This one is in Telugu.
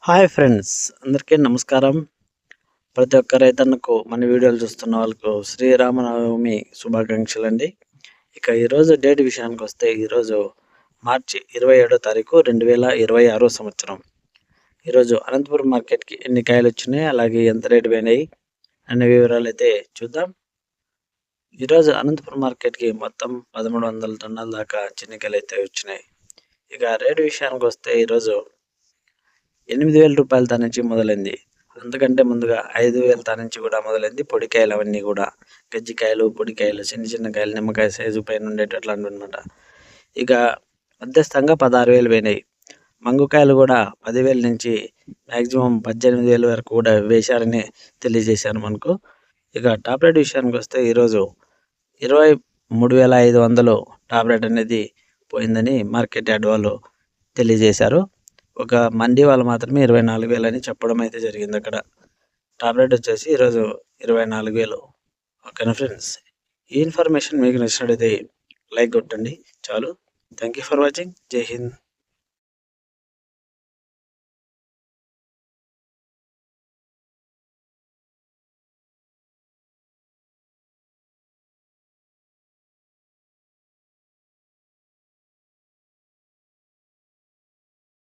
హాయ్ ఫ్రెండ్స్, అందరికీ నమస్కారం. ప్రతి ఒక్క రైతన్నకు మన వీడియోలు చూస్తున్న వాళ్ళకు శ్రీరామనవమి శుభాకాంక్షలు అండి. ఇక ఈరోజు డేట్ విషయానికి వస్తే ఈరోజు మార్చి 27వ తారీఖు 2026 సంవత్సరం. ఈరోజు అనంతపురం మార్కెట్కి ఎన్ని కాయలు వచ్చినాయి, అలాగే ఎంత రేటు పోయినాయి అనే వివరాలు అయితే చూద్దాం. ఈరోజు అనంతపురం మార్కెట్కి మొత్తం 1300 టన్నుల దాకా చిన్నికాయలు అయితే వచ్చినాయి. ఇక రేటు విషయానికి వస్తే ఈరోజు 8,000 రూపాయల తా నుంచి మొదలైంది. అంతకంటే ముందుగా 5,000 తా నుంచి కూడా మొదలైంది. పొడికాయలు అవన్నీ కూడా గజ్జికాయలు, పొడికాయలు, చిన్న చిన్న కాయలు, నిమ్మకాయ సైజు పైన ఉండేటి అట్లాంటివి అనమాట. ఇక మధ్యస్థంగా 16,000 పోయినాయి. మంగుకాయలు కూడా 10,000 నుంచి మ్యాక్సిమం 18,000 వరకు కూడా వేశారని తెలియజేశారు మనకు. ఇక టాప్ రేట్ విషయానికి వస్తే ఈరోజు 23,500 టాప్ రేట్ అనేది పోయిందని మార్కెట్ యార్డ్ వాళ్ళు తెలియజేశారు. ఒక మండీ వాళ్ళు మాత్రమే 24,000 అని చెప్పడం అయితే జరిగింది. అక్కడ టాప్ రేట్ వచ్చేసి ఈరోజు 24,000. ఓకేనా ఫ్రెండ్స్, ఈ ఇన్ఫర్మేషన్ మీకు నచ్చినట్లయితే లైక్ కొట్టండి చాలు. Thank you for watching. జై హింద్.